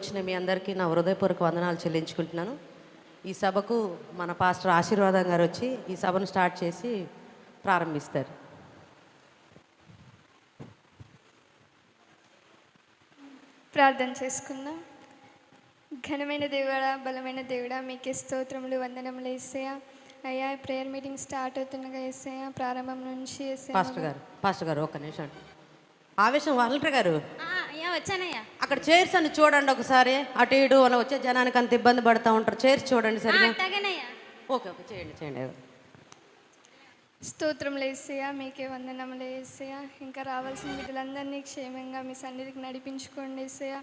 వచ్చిన మీ అందరికీ నా హృదయపూర్వక వందనాలు చెల్లించుకుంటున్నాను. ఈ సభకు మన పాస్టర్ ఆశీర్వాదం గారు వచ్చి ఈ సభను స్టార్ట్ చేసి ప్రారంభిస్తారు. ప్రార్థన చేసుకుందాం. ఘనమైన దేవుడా, బలమైన దేవుడా, మీకే స్తోత్రములు, వందనములు యేసయ్యా. అయ్యా, ప్రేయర్ మీటింగ్ స్టార్ట్ అవుతుండగా యేసయ్యా, ప్రారంభం నుంచి యేసయ్యా. పాస్టర్ గారు ఒక్క నిమిషం. ఆవేశం వాలంటీర్ గారు వచ్చానయ్యా. అక్కడ చైర్స్ అని చూడండి ఒకసారి. అటు ఇటు అలా వచ్చే జనానికి అంత ఇబ్బంది పడుతూ ఉంటారు. చైర్స్ చూడండి సరిగా. ఓకే ఓకే, చేయండి చేయండి. స్తోత్రములు యేసయ్యా, మీకే వందనములు యేసయ్యా. ఇంకా రావాల్సిన బిడ్డలందరినీ క్షేమంగా మీ సన్నిధికి నడిపించుకోండి యేసయ్యా.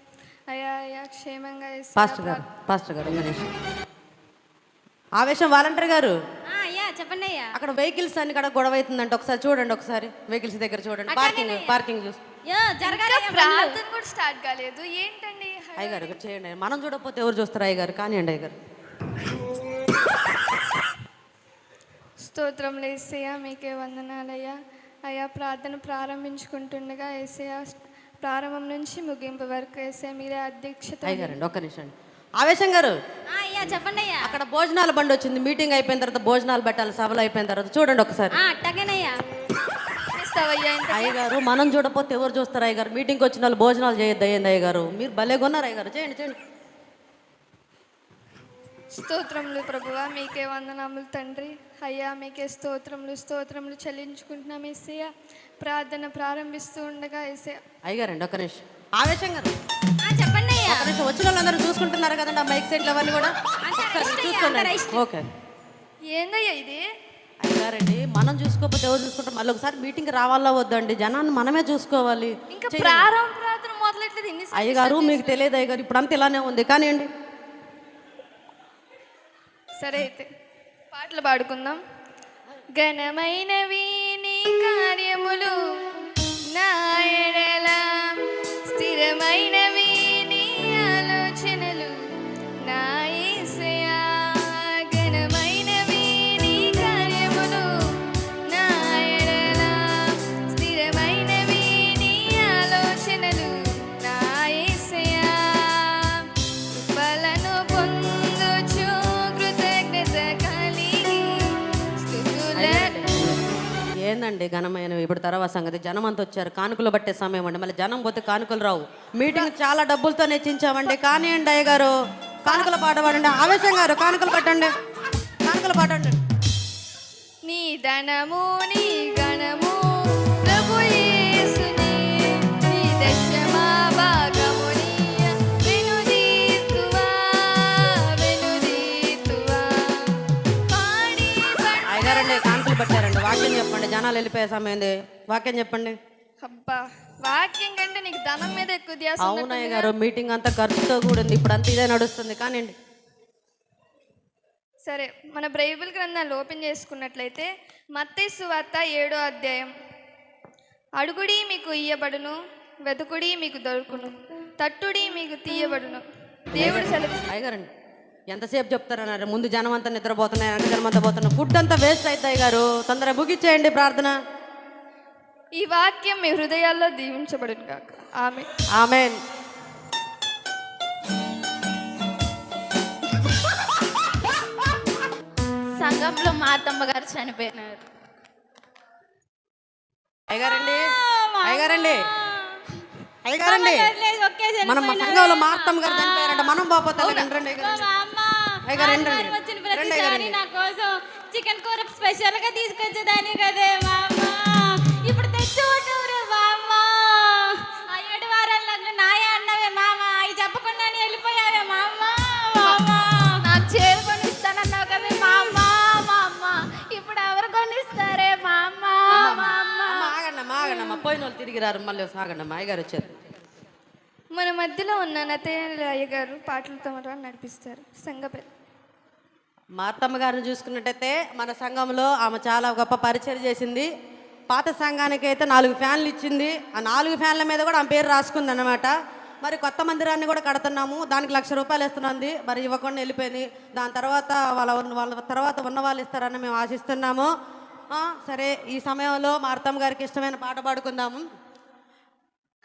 అయ్యా అయ్యా, క్షేమంగా పాస్టర్ గారు ఒక్క నిమిషం. ఆవేశం వాలంటీర్ గారు చెప్పండి అయ్యా. అక్కడ వెహికల్స్ అన్ని కూడా గొడవ అవుతుందంటే ఒకసారి చూడండి. ఒకసారి వెహికల్స్ దగ్గర చూడండి. పార్కింగ్ చూసి ప్రార్థన కూడా స్టార్ట్ కాలేదు ఏంటండి? అయ్యగారు ఇక్కడ చేయండి. మనం చూడకపోతే ఎవరు చూస్తారు? అయ్యగారు కానివ్వండి. అయ్యగారు స్తోత్రములు యేసయ్యా, మీకే వందనాలయ్యా. అయ్యా, ప్రార్థన ప్రారంభించుకుంటుండగా యేసయ్యా, ప్రారంభం నుంచి ముగింపు వరకు యేసయ్యా మీరే అధ్యక్షత. అయ్యగారండి ఒక్క నిమిషం. ఆవేశం గారు చెప్పండి అయ్యా. అక్కడ భోజనాల బండి వచ్చింది. మీటింగ్ అయిపోయిన తర్వాత భోజనాలు పెట్టాలి. సభలు అయిపోయిన తర్వాత చూడండి ఒకసారి. అయ్యగారు మనం చూడకపోతే ఎవరు చూస్తారు? అయ్యగారు మీటింగ్కి వచ్చిన వాళ్ళు భోజనాలు చేయొద్దు. అయ్యింది అయ్యగారు, మీరు భలే కొన్నారు. అయ్యగారు చేయండి చేయండి. స్తోత్రములు ప్రభువా, మీకే వందనములు తండ్రి. అయ్యా, మీకే స్తోత్రములు చెల్లించుకుంటున్నాం యేసయ్యా. ప్రార్థన ప్రారంభిస్తూ ఉండగా యేసయ్యా. అయ్యగారండి ఒక్క నిమిషం. ఆవేశం గారు చెప్పండి అయ్యా. ఒక్క నిమిషం. వచ్చిన వాళ్ళందరూ చూసుకుంటున్నారు కదండి ఆ మైక్ సెట్లు అవన్నీ కూడా. చూసుకోండి. ఓకే. ఏందయ్యా ఇది? అయ్యారండి, మనం చూసుకోకపోతే ఎవరు చూసుకుంటాం? మళ్ళీ ఒకసారి మీటింగ్ రావాలా వద్దండి? జనాన్ని మనమే చూసుకోవాలి. ఇంకా ప్రార్థన మొదలెట్లేదు. అయ్యగారు మీకు తెలియదు అయ్యగారు, ఇప్పుడు అంతా ఇలానే ఉంది. కానివ్వండి. సరే అయితే పాటలు పాడుకుందాం. ఘనమైనవి నీ కార్యములు నా ఎడల, స్థిరమైనవి నీ ఆలోచనలు నా యేసయ్యా. ఘనమైనవి నీ కార్యములు నా ఎడల, స్థిరమైనవి నీ ఆలోచనలు నా యేసయ్యా. కృపలను పొందుచు కృతజ్ఞత కలిగి స్తుతుల. ఏందండి ఘనమైనవి? ఇప్పుడు తర్వాత సంగతి. జనం అంతా వచ్చారు, కానుకలు పట్టే సమయం అండి. మళ్ళీ జనం పోతే కానుకలు రావు. మీటింగ్ చాలా డబ్బులతో నెచ్చించామండి. కానివ్వండి అయ్యగారు, కానుకల పాట పాడండి. ఆవేశం గారు కానుకలు పట్టండి, కానుకలు పాడండి. నీ ధనము నీ గణము ప్రభు యేసుని, నీ దశమా భాగము నీయ వెనుదీతువా పాడి. అయ్యగారండి కానుకలు పట్టారండి. వాక్యం చెప్పండి, జనాలు వెళ్ళిపోయే సమయం. వాక్యం చెప్పండి. అబ్బా, వాక్యం కంటే నీకు ధనం మీద ఎక్కువ ధ్యాస. అవునయ్య గారు, మీటింగ్ అంతా ఖర్చుతో కూడింది. ఇప్పుడు అంతా ఇదే నడుస్తుంది. కానివ్వండి. సరే, మన బైబిల్ గ్రంథాలు ఓపెన్ చేసుకున్నట్లయితే మత్తయి సువార్త 7వ అధ్యాయం. అడుగుడి మీకు ఇయ్యబడును, వెతుకుడి మీకు దొరుకును, తట్టుడి మీకు తీయబడును. దేవుడు సెలవు. అయ్యగారండి ఎంతసేపు చెప్తారన్నారు? ముందు జనం అంతా నిద్రపోతున్నారు, వెనక జనం అంతా పోతున్నారు. ఫుడ్ అంతా వేస్ట్ అవుతుంది. అయ్యగారు తొందరగా ముగిచ్చేయండి ప్రార్థన. ఈ వాక్యం మీ హృదయాల్లో దీవించబడును కాక. ఆమేన్. ఆమేన్. సంఘంలో మా అత్తమ్మ గారు చనిపోయినారు. అయ్యగారండి అయ్యగారండి అయ్యగారండి మనం మా సంఘంలో మా అత్తమ్మ గారు చనిపోయారంట. మనం పోతాం. రండి అయ్యగారు రండి. నా కోసం చికెన్ కూర స్పెషల్ గా తీసుకొచ్చేదాన్ని కదే మామ. ఇప్పుడు తెచ్చుకుంటారు మామ. 7 వారాల నాయ అన్నవే మామ, అవి చెప్పకుండా వెళ్ళిపోయావే మామ. నాకు చీర కొనిస్తానన్నావు కదే మామ. ఇప్పుడు ఎవరు కొనిస్తారే మామ? ఆగండమ్మా, పోయిన వాళ్ళు తిరిగి రారు. మళ్ళీ ఆగండమ్మా, అయ్యగారు వచ్చారు. మన మధ్యలో ఉన్న నతనేలు అయ్యగారు పాటలతో నడిపిస్తారు. సంఘ మా అత్తమ్మ గారిని చూసుకున్నట్టయితే మన సంఘంలో ఆమె చాలా గొప్ప పరిచయం చేసింది. పాత సంఘానికి అయితే 4 ఫ్యాన్లు ఇచ్చింది. ఆ 4 ఫ్యాన్ల మీద కూడా ఆమె పేరు రాసుకుంది అన్నమాట. మరి కొత్త మందిరాన్ని కూడా కడుతున్నాము, దానికి ₹1,00,000 ఇస్తున్నది. మరి ఇవ్వకుండా వెళ్ళిపోయింది. దాని తర్వాత వాళ్ళ తర్వాత ఉన్న వాళ్ళు ఇస్తారని మేము ఆశిస్తున్నాము. సరే, ఈ సమయంలో మా అత్తమ్మ గారికి ఇష్టమైన పాట పాడుకుందాము.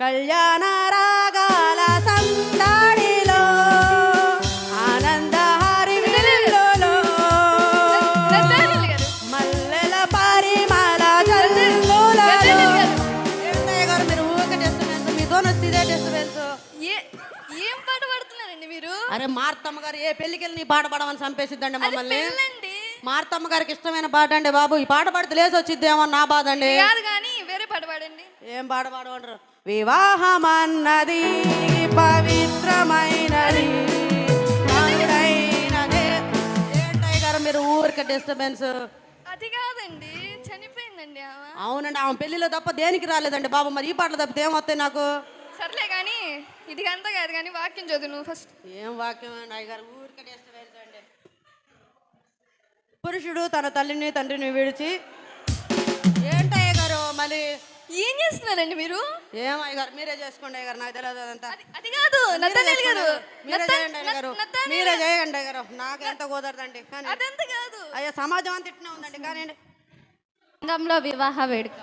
కళ్యాణ రాగాల సందడిలో అరే మార్తమ్మ గారు ఏ పెళ్లికి వెళ్ళి నీ పాట పాడమని చంపేసిద్దండి మమ్మల్ని. పెళ్ళండి. మార్తమ్మ గారికి ఇష్టమైన పాట అండి బాబు. ఈ పాట పాడితే లేసి వచ్చిద్దేమో నా బాధ అండి. కాదు కానీ వేరే పాట పాడండి. ఏం పాట పాడమంటారు? వివాహం అన్నది పవిత్రమైనది ఏంటయ్య గారు మీరు ఊరికే డిస్టర్బెన్స్. అది కాదండి, చనిపోయిందండి ఆమె. అవునండి, ఆమె పెళ్లిలో తప్ప దేనికి రాలేదండి బాబు. మరి ఈ పాటలు తప్పితే ఏమొస్తాయి నాకు? సర్లే కానీ ఇది అంతా కాదు కానీ వాక్యం చదువు నువ్వు ఫస్ట్. ఏం వాక్యం అయ్య గారు ఊరికే డిస్టర్బెన్స్ అండి. పురుషుడు తన తల్లిని తండ్రిని విడిచి ఏంటయ్య గారు మళ్ళీ ఏం చేస్తున్నారండి మీరు? ఏం అయ్య గారు మీరే చేసుకోండి అయ్య గారు, నాకు తెలియదు అదంతా. అది కాదు నతనేల్ గారు, మీరే చేయండి అయ్య గారు, మీరే చేయండి అయ్య గారు, నాకు ఎంత కుదరదండి. కానీ అదంతా కాదు. అయ్యా సమాజం అంత ఇట్నే ఉందండి. కానీ సంఘంలో వివాహ వేడుక.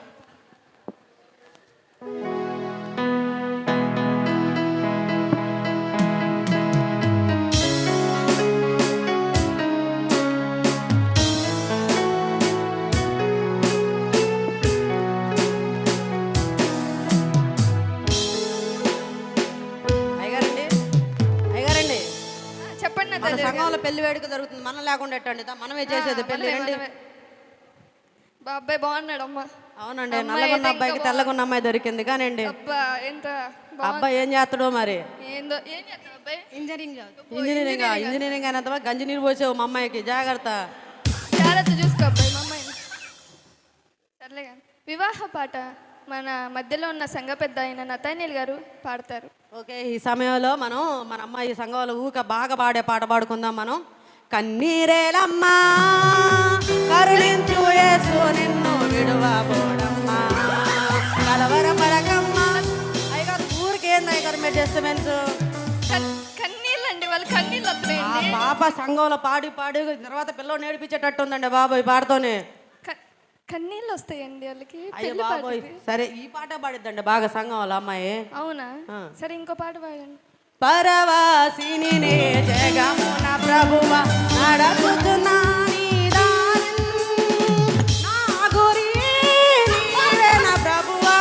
చెప్పండి. మన సంఘంలో పెళ్లి వేడుక జరుగుతుంది, మనం లేకుండా ఎట్టండి? మనమే చేసేది పెళ్లి. రండి. బాబాయ్ బాగున్నాడు అమ్మా. అవునండి, నల్లగున్న అబ్బాయికి తెల్లగున్న అమ్మాయి దొరికింది. కానండి అబ్బా ఎంత అబ్బాయి ఏం చేస్తాడో మరి. ఏందో ఏం చేస్తాడు అబ్బాయి? ఇంజనీరింగ్ అయినంత గంజి నీరు పోసావు మా అమ్మాయికి. జాగ్రత్త జాగ్రత్త చూసుకో అబ్బాయి మా అమ్మాయిని. సర్లే కానీ వివాహ పాట మన మధ్యలో ఉన్న సంఘ పెద్ద అయిన నతనేల్ గారు పాడతారు. ఓకే, ఈ సమయంలో మనం మన అమ్మాయి సంఘంలో ఊక బాగా పాడే పాట పాడుకుందాం మనం. కన్నీరేలమ్మా కరుణించు యేసు నిన్ను విడువబోడమ్మా కలవరపరకమ్మా. అయ్యగారు ఊరికేంది అయ్యగారు మీరు డిస్టర్బెన్స్? కన్నీళ్ళండి, వాళ్ళు కన్నీళ్ళు ఆ వస్తున్నాయండి. పాప సంఘంలో పాడి పాడి తర్వాత పిల్లలు నేర్పించేటట్టు ఉందండి బాబు ఈ పాటతోనే. కన్నీళ్ళు వస్తాయండి వాళ్ళకి. అయ్యో బాబోయ్, సరే ఈ పాట పాడిద్దండి బాగా సంఘంలో అమ్మాయి. అవునా? సరే ఇంకో పాట పాడండి. పరవాసిని నే జగమున ప్రభువ నడపుతున్నా నీ దారిన్ నా గురి నీవే నా ప్రభువా.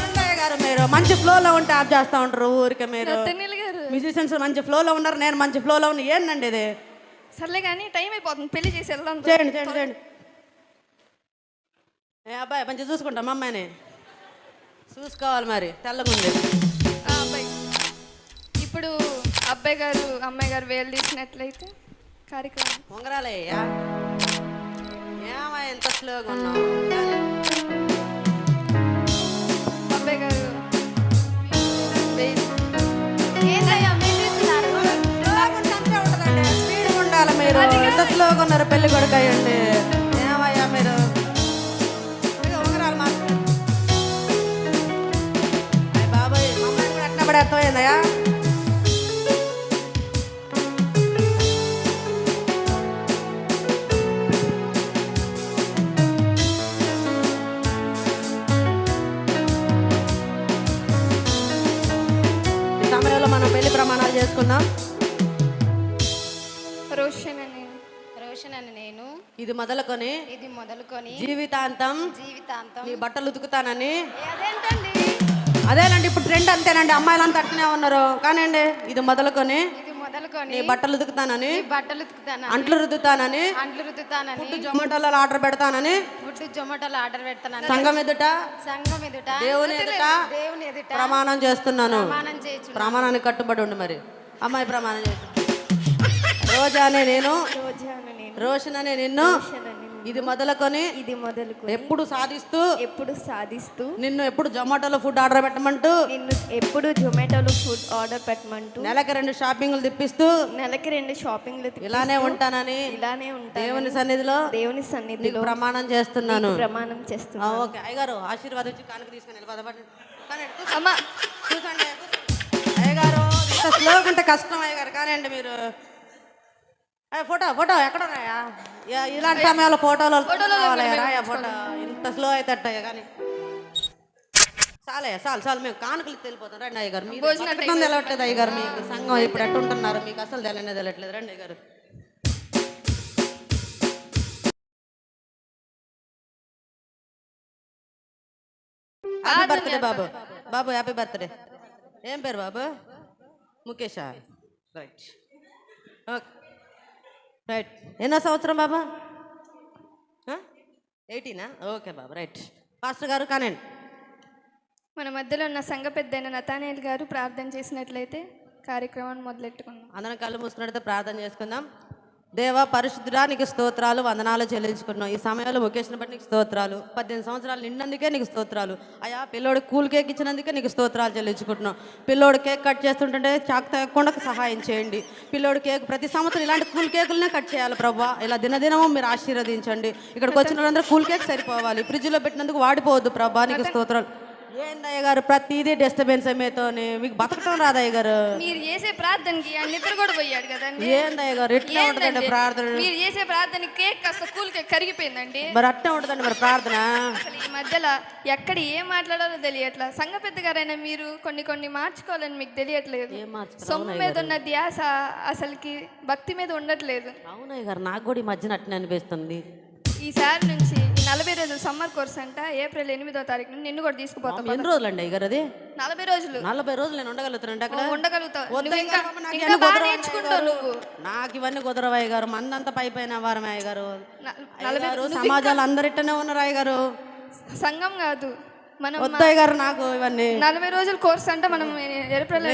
ఏంటయ్య గారు మీరు మంచి ఫ్లోలో ఉంటే ఆప్ చేస్తూ ఉంటారు ఊరికే. మీరు నతనేల్ గారు మ్యూజిషియన్స్ మంచి ఫ్లోలో ఉన్నారు, నేను మంచి ఫ్లోలో ఉన్నా. ఏంటండి ఇది? సర్లే కానీ టైం అయిపోతుంది, పెళ్లి చేసి వెళ్దాం. చేయండి చేయండి చేయండి. ఏ అబ్బాయి మంచిగా చూసుకుంటాం మా అమ్మాయిని. చూసుకోవాలి మరి, తెల్లగుంది. అబ్బాయి ఇప్పుడు అబ్బాయి గారు అమ్మాయి గారు వేలు తీసినట్లయితే కార్యక్రమం. ఉంగరాలయ్యా ఏమా ఎంత స్లోగా ఉన్నావు? అబ్బాయి గారు స్పీడ్ ఉండాలి మీరు. ఎంత స్లోగా ఉన్నారు పెళ్లి కొడుకు అయ్యండి. ఏమయ్యా మీరు ఉంగరాలు మాత్రం బాబాయ్ మమ్మల్ని కూడా ఎట్లా పడి అర్థమైందయ్యా? ఈ సమయంలో మనం పెళ్లి ప్రమాణాలు చేసుకుందాం. రోషన్ అని నేను ఇది మొదలుకొని జీవితాంతం నీ బట్టలు ఉతుకుతానని. అదేంటండి? అదేనండి ఇప్పుడు ట్రెండ్ అంతేనండి, అమ్మాయిలంతా అట్నే ఉన్నారు. కానండి ఇది మొదలుకొని నీ బట్టలు ఉతుకుతానని, అంట్లు రుద్దుతానని, ఫుడ్ జొమాటోలో ఆర్డర్ పెడతానని, సంఘం ఎదుట దేవుని ఎదుట ప్రమాణం చేస్తున్నాను. ప్రమాణానికి కట్టుబడి ఉండు. మరి అమ్మాయి ప్రమాణం చేస్తుంది. రోజా అనే నేను, రోషన్ అనే నిన్ను ఇది మొదలుకొని ఎప్పుడు సాధిస్తూ నిన్ను ఎప్పుడు జొమాటోలో ఫుడ్ ఆర్డర్ పెట్టమంటూ నెలకి 2 షాపింగ్లు తిప్పిస్తూ ఇలానే ఉంటానని దేవుని సన్నిధిలో నీకు ప్రమాణం చేస్తున్నాను. ఓకే అయ్యగారు ఆశీర్వాదం ఇచ్చి కానుక తీసుకుని వెళ్ళిపోదాం. చూసండి అయ్యగారు ఇంత స్లోగా ఉంటే కష్టం అయ్యగారు. కానివ్వండి మీరు. ఫోటో ఎక్కడ ఉన్నాయా? ఇలాంటి సమయంలో ఫోటోలు రాయా ఫోటో. ఇంత స్లో అయితే అట్టయ్యా. కానీ చాలు మేము కానుకలు వెళ్ళిపోతాం. రండి అయ్యగారు. మీరు తెలవట్లేదు అయ్యగారు, మీకు సంఘం ఇప్పుడు ఎట్టుంటున్నారు మీకు అసలు తెలియట్లేదు. రండి అయ్యగారు. హ్యాపీ బర్త్డే బాబు. Happy birthday. ఏం పేరు బాబు? ముఖేషా? Right okay right. ఎన్నో సంవత్సరం బాబా? 18 ఓకే బాబా రైట్. పాస్టర్ గారు కానండి. మన మధ్యలో ఉన్న సంఘ పెద్దైన నతానేల్ గారు ప్రార్థన చేసినట్లయితే కార్యక్రమాన్ని మొదలెట్టుకుందాం. అందరం కళ్ళు మూసుకున్నట్లయితే ప్రార్థన చేసుకుందాం. దేవా పరిశుద్ధుడా, నీకు స్తోత్రాలు వందనాలు చెల్లించుకున్నాం. ఈ సమయంలో ముఖేష్ని బట్టి నీకు స్తోత్రాలు. 18 సంవత్సరాలు నిన్నందుకే నీకు స్తోత్రాలు అయ్యా. పిల్లోడు కూల్ కేక్ ఇచ్చినందుకే నీకు స్తోత్రాలు చెల్లించుకుంటున్నాం. పిల్లోడు కేక్ కట్ చేస్తుంటే చాకు తగ్గకుండా సహాయం చేయండి. పిల్లోడు కేక్ ప్రతి సంవత్సరం ఇలాంటి కూల్ కేకులనే కట్ చేయాలి ప్రభా. ఇలా దినదినము మీరు ఆశీర్వదించండి. ఇక్కడికి వచ్చిన వాళ్ళందరూ కూల్ కేక్ సరిపోవాలి. ఫ్రిడ్జ్లో పెట్టినందుకు వాడిపోవద్దు ప్రభా. నీకు స్తోత్రాలు. ఏందయ్య గారు ప్రతిదీ డిస్టర్బెన్స్ అమ్మేతోనే మీకు బతకటం రాదయ్య గారు. మీరు చేసే ప్రార్థనకి ఆ నిద్ర కూడా పోయాడు కదండి. ఏందయ్య గారు ఎట్లా ఉంటుందండి ప్రార్థన? మీరు చేసే ప్రార్థన కేక్ కాస్త కూల్ కేక్ కరిగిపోయిందండి. మరి అట్టే ఉంటుందండి మరి ప్రార్థన. అసలు ఈ మధ్యలో ఎక్కడ ఏం మాట్లాడాలో తెలియట్లా. సంఘ పెద్ద గారైనా మీరు కొన్ని మార్చుకోవాలని మీకు తెలియట్లేదు. సొమ్ము మీద ఉన్న ధ్యాస అసలుకి భక్తి మీద ఉండట్లేదు. అవునయ్య గారు నాకు కూడా ఈ మధ్యన అట్నే అనిపిస్తుంది. ఈసారి నుంచి 40 రోజులు సమ్మర్ కోర్స్ అంట. ఏప్రిల్ 8వ తారీఖు నుండి నిన్ను కూడా తీసుకుపోతాం. ఎన్ని రోజులు అండి అయ్య గారు అది? 40 రోజులు. 40 రోజులు నేను ఉండగలుగుతానండి అక్కడ? ఉండగలుగుతావు. వద్దు నువ్వు ఇంకా ఇంకా ఇవన్నీ బాగా కుదరవు నేర్చుకుంటావు అయ్య నువ్వు. గారు. నాకు ఇవన్నీ కుదరవయ్య గారు. మందంతా పైపోయిన వారం అయ్య గారు. 40 గారు సమాజాలు అందరిట్టనే ఉన్నారు అయ్య గారు. సంఘం కాదు మనం వద్దయ్య గారు నాకు ఇవన్నీ. 40 రోజులు కోర్స్ అంటే మనం ఏప్రిల్